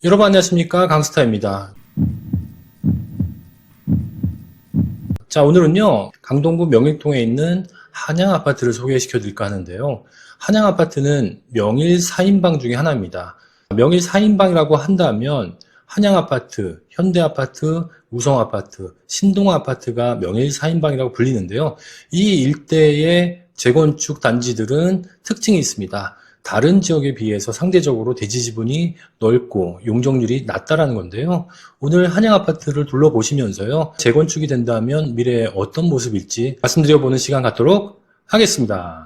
여러분 안녕하십니까, 강스타입니다. 자, 오늘은요 강동구 명일동에 있는 한양아파트를 소개시켜 드릴까 하는데요. 한양아파트는 명일 4인방 중에 하나입니다. 명일 4인방이라고 한다면 한양아파트, 현대아파트, 우성아파트, 신동아파트가 명일 4인방이라고 불리는데요. 이 일대의 재건축 단지들은 특징이 있습니다. 다른 지역에 비해서 상대적으로 대지 지분이 넓고 용적률이 낮다라는 건데요. 오늘 한양아파트를 둘러보시면서요, 재건축이 된다면 미래에 어떤 모습일지 말씀드려보는 시간 갖도록 하겠습니다.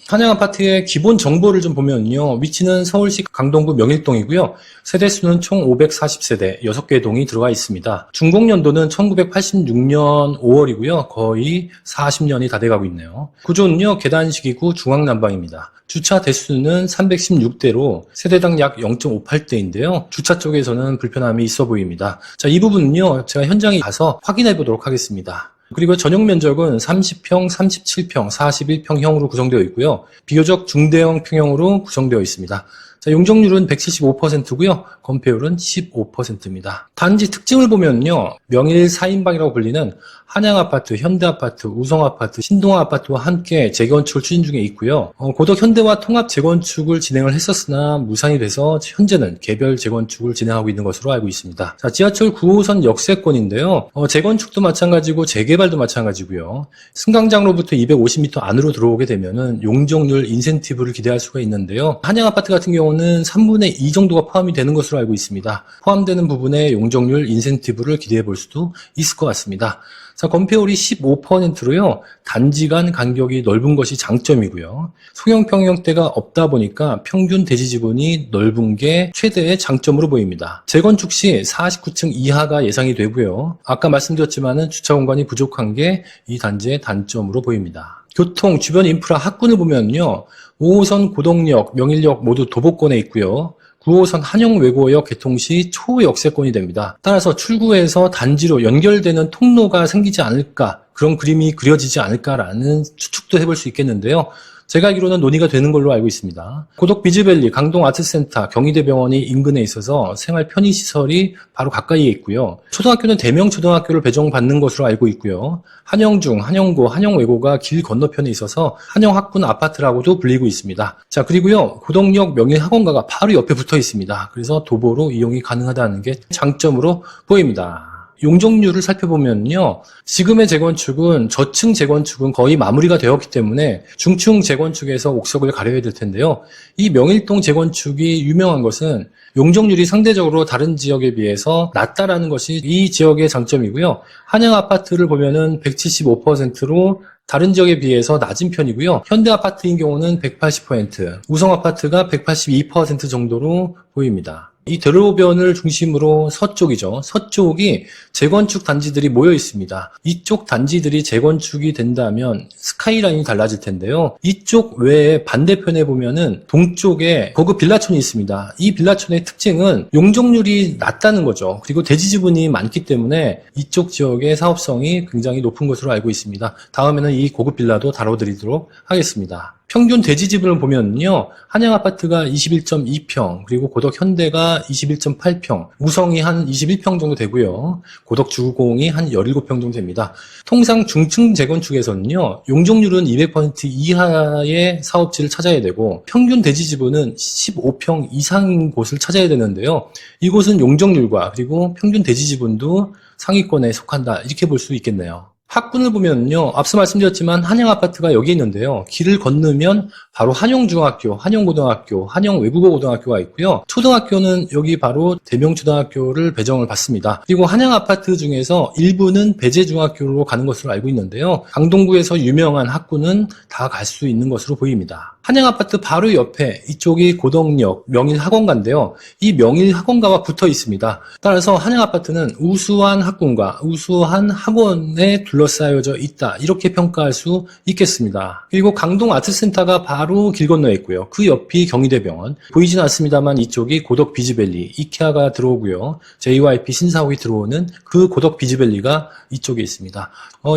한양아파트의 기본 정보를 좀 보면요, 위치는 서울시 강동구 명일동이고요. 세대수는 총 540세대, 6개 동이 들어가 있습니다. 준공연도는 1986년 5월이고요. 거의 40년이 다 돼가고 있네요. 구조는요, 계단식이고 중앙난방입니다. 주차 대수는 316대로 세대당 약 0.58대인데요. 주차 쪽에서는 불편함이 있어 보입니다. 자, 이 부분은요, 제가 현장에 가서 확인해 보도록 하겠습니다. 그리고 전용 면적은 30평, 37평, 41평형으로 구성되어 있고요. 비교적 중대형 평형으로 구성되어 있습니다. 자, 용적률은 175%고요. 건폐율은 15%입니다. 단지 특징을 보면요, 명일 4인방이라고 불리는 한양아파트, 현대아파트, 우성아파트, 신동아파트와 함께 재건축을 추진 중에 있고요. 고덕 현대와 통합 재건축을 진행을 했었으나 무산이 돼서 현재는 개별 재건축을 진행하고 있는 것으로 알고 있습니다. 자, 지하철 9호선 역세권인데요. 재건축도 마찬가지고 재개발도 마찬가지고요. 승강장로부터 250m 안으로 들어오게 되면은 용적률 인센티브를 기대할 수가 있는데요. 한양아파트 같은 경우는 3분의 2 정도가 포함이 되는 것으로 알고 있습니다. 포함되는 부분에 용적률 인센티브를 기대해 볼 수도 있을 것 같습니다. 자, 건폐율이 15%로요. 단지 간 간격이 넓은 것이 장점이고요. 소형 평형대가 없다 보니까 평균 대지 지분이 넓은 게 최대의 장점으로 보입니다. 재건축 시 49층 이하가 예상이 되고요. 아까 말씀드렸지만은 주차 공간이 부족한 게 이 단지의 단점으로 보입니다. 교통, 주변 인프라 학군을 보면요, 5호선 고덕역, 명일역 모두 도보권에 있고요. 9호선 한영외고역 개통 시 초역세권이 됩니다. 따라서 출구에서 단지로 연결되는 통로가 생기지 않을까, 그런 그림이 그려지지 않을까라는 추측도 해볼 수 있겠는데요. 제가 알기로는 논의가 되는 걸로 알고 있습니다. 고덕 비즈밸리, 강동 아트센터, 경희대병원이 인근에 있어서 생활 편의시설이 바로 가까이에 있고요. 초등학교는 대명초등학교를 배정받는 것으로 알고 있고요. 한영중, 한영고, 한영외고가 길 건너편에 있어서 한영학군 아파트라고도 불리고 있습니다. 자, 그리고요, 고덕역 명일학원가가 바로 옆에 붙어 있습니다. 그래서 도보로 이용이 가능하다는 게 장점으로 보입니다. 용적률을 살펴보면요, 지금의 재건축은 저층 재건축은 거의 마무리가 되었기 때문에 중층 재건축에서 옥석을 가려야 될 텐데요. 이 명일동 재건축이 유명한 것은 용적률이 상대적으로 다른 지역에 비해서 낮다라는 것이 이 지역의 장점이고요. 한양아파트를 보면은 175%로 다른 지역에 비해서 낮은 편이고요. 현대아파트인 경우는 180%, 우성아파트가 182% 정도로 보입니다. 이 대로변을 중심으로 서쪽이죠. 서쪽이 재건축 단지들이 모여 있습니다. 이쪽 단지들이 재건축이 된다면 스카이라인이 달라질 텐데요. 이쪽 외에 반대편에 보면은 동쪽에 고급 빌라촌이 있습니다. 이 빌라촌의 특징은 용적률이 낮다는 거죠. 그리고 대지 지분이 많기 때문에 이쪽 지역의 사업성이 굉장히 높은 것으로 알고 있습니다. 다음에는 이 고급 빌라도 다뤄드리도록 하겠습니다. 평균 대지 지분을 보면요, 한양아파트가 21.2평, 그리고 고덕 현대가 21.8평, 우성이 한 21평 정도 되고요. 고덕 주공이 한 17평 정도 됩니다. 통상 중층 재건축에서는요, 용적률은 200% 이하의 사업지를 찾아야 되고 평균 대지 지분은 15평 이상인 곳을 찾아야 되는데요. 이곳은 용적률과 그리고 평균 대지 지분도 상위권에 속한다, 이렇게 볼 수 있겠네요. 학군을 보면요, 앞서 말씀드렸지만 한양아파트가 여기 있는데요. 길을 건너면 바로 한영중학교, 한영고등학교, 한영외국어고등학교가 있고요. 초등학교는 여기 바로 대명초등학교를 배정을 받습니다. 그리고 한양아파트 중에서 일부는 배재중학교로 가는 것으로 알고 있는데요. 강동구에서 유명한 학군은 다 갈 수 있는 것으로 보입니다. 한양아파트 바로 옆에 이쪽이 고덕역 명일학원가인데요. 이 명일학원가와 붙어 있습니다. 따라서 한양아파트는 우수한 학군과 우수한 학원에 둘러싸여져 있다, 이렇게 평가할 수 있겠습니다. 그리고 강동 아트센터가 바로 길 건너에 있고요. 그 옆이 경희대병원, 보이지는 않습니다만 이쪽이 고덕 비즈밸리, 이케아가 들어오고요. JYP 신사옥이 들어오는 그 고덕 비즈밸리가 이쪽에 있습니다.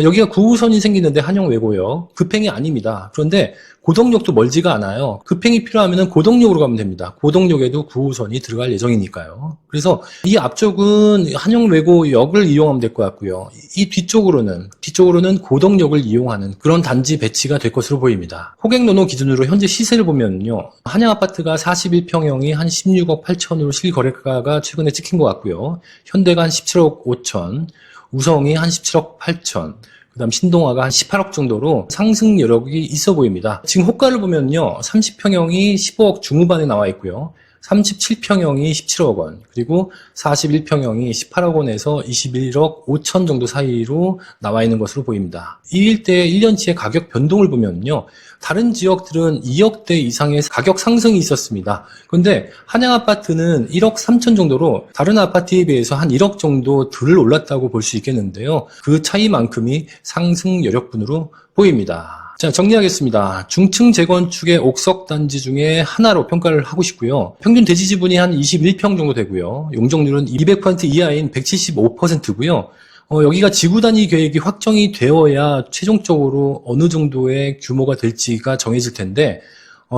여기가 9호선이 생기는데 한영외고요. 급행이 아닙니다. 그런데 고덕역도 멀지 멀지가 않아요. 급행이 필요하면 고덕역으로 가면 됩니다. 고덕역에도 9호선이 들어갈 예정이니까요. 그래서 이 앞쪽은 한영외고역을 이용하면 될 것 같고요. 이 뒤쪽으로는 고덕역을 이용하는 그런 단지 배치가 될 것으로 보입니다. 호객노노 기준으로 현재 시세를 보면요. 한양아파트가 41평형이 한 16억 8천으로 실거래가가 최근에 찍힌 것 같고요. 현대가 한 17억 5천, 우성이 한 17억 8천, 그 다음 신동아가 한 18억 정도로 상승 여력이 있어 보입니다. 지금 호가를 보면요. 30평형이 15억 중후반에 나와 있고요. 37평형이 17억 원, 그리고 41평형이 18억 원에서 21억 5천 정도 사이로 나와 있는 것으로 보입니다. 이 일대의 1년치의 가격 변동을 보면요. 다른 지역들은 2억대 이상의 가격 상승이 있었습니다. 그런데 한양아파트는 1억 3천 정도로 다른 아파트에 비해서 한 1억 정도 덜 올랐다고 볼 수 있겠는데요. 그 차이만큼이 상승 여력분으로 보입니다. 자, 정리하겠습니다. 중층 재건축의 옥석 단지 중에 하나로 평가를 하고 싶고요. 평균 대지 지분이 한 21평 정도 되고요. 용적률은 200% 이하인 175%고요. 여기가 지구 단위 계획이 확정이 되어야 최종적으로 어느 정도의 규모가 될지가 정해질 텐데,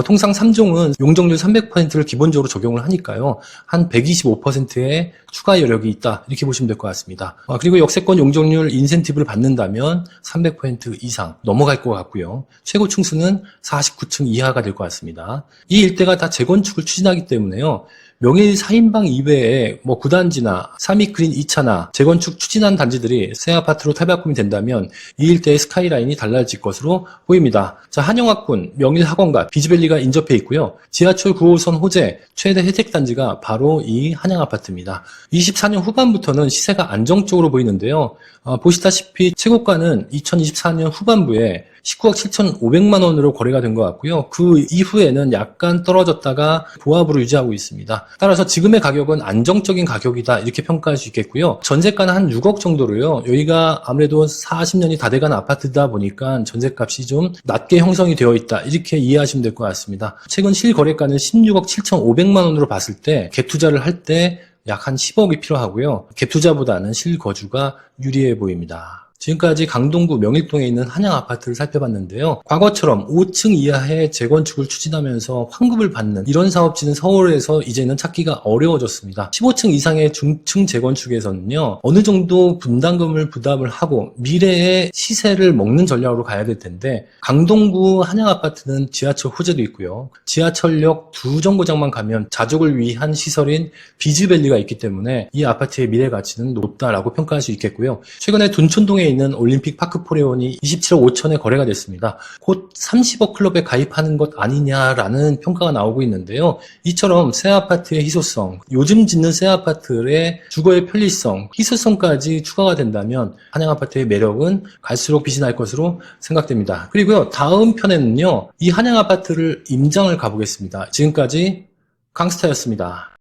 통상 3종은 용적률 300%를 기본적으로 적용을 하니까요. 한 125%의 추가 여력이 있다. 이렇게 보시면 될 것 같습니다. 그리고 역세권 용적률 인센티브를 받는다면 300% 이상 넘어갈 것 같고요. 최고 층수는 49층 이하가 될 것 같습니다. 이 일대가 다 재건축을 추진하기 때문에요. 명일 4인방 이외에 9단지나 3위 그린 2차나 재건축 추진한 단지들이 새 아파트로 탈바꿈이 된다면 이 일대의 스카이라인이 달라질 것으로 보입니다. 자, 한영학군, 명일 학원가, 비즈밸리가 인접해 있고요. 지하철 9호선 호재, 최대 혜택 단지가 바로 이 한양아파트입니다. 24년 후반부터는 시세가 안정적으로 보이는데요. 보시다시피 최고가는 2024년 후반부에 19억 7,500만 원으로 거래가 된 것 같고요. 그 이후에는 약간 떨어졌다가 보합으로 유지하고 있습니다. 따라서 지금의 가격은 안정적인 가격이다 이렇게 평가할 수 있겠고요. 전세가는 한 6억 정도로요. 여기가 아무래도 40년이 다 돼가는 아파트다 보니까 전세값이 좀 낮게 형성이 되어 있다 이렇게 이해하시면 될 것 같습니다. 최근 실거래가는 16억 7,500만 원으로 봤을 때 갭투자를 할 때 약 한 10억이 필요하고요. 갭투자보다는 실거주가 유리해 보입니다. 지금까지 강동구 명일동에 있는 한양아파트를 살펴봤는데요. 과거처럼 5층 이하의 재건축을 추진하면서 환급을 받는 이런 사업지는 서울에서 이제는 찾기가 어려워졌습니다. 15층 이상의 중층 재건축에서는요. 어느 정도 분담금을 부담을 하고 미래의 시세를 먹는 전략으로 가야 될 텐데 강동구 한양아파트는 지하철 호재도 있고요. 지하철역 2정거장만 가면 자족을 위한 시설인 비즈밸리가 있기 때문에 이 아파트의 미래 가치는 높다라고 평가할 수 있겠고요. 최근에 둔촌동에 있는 올림픽 파크 포레온이 27억 5천에 거래가 됐습니다. 곧 30억 클럽에 가입하는 것 아니냐라는 평가가 나오고 있는데요. 이처럼 새 아파트의 희소성, 요즘 짓는 새 아파트의 주거의 편리성, 희소성까지 추가가 된다면 한양아파트의 매력은 갈수록 빛이 날 것으로 생각됩니다. 그리고요, 다음 편에는요, 이 한양아파트를 임장을 가보겠습니다. 지금까지 강스타였습니다.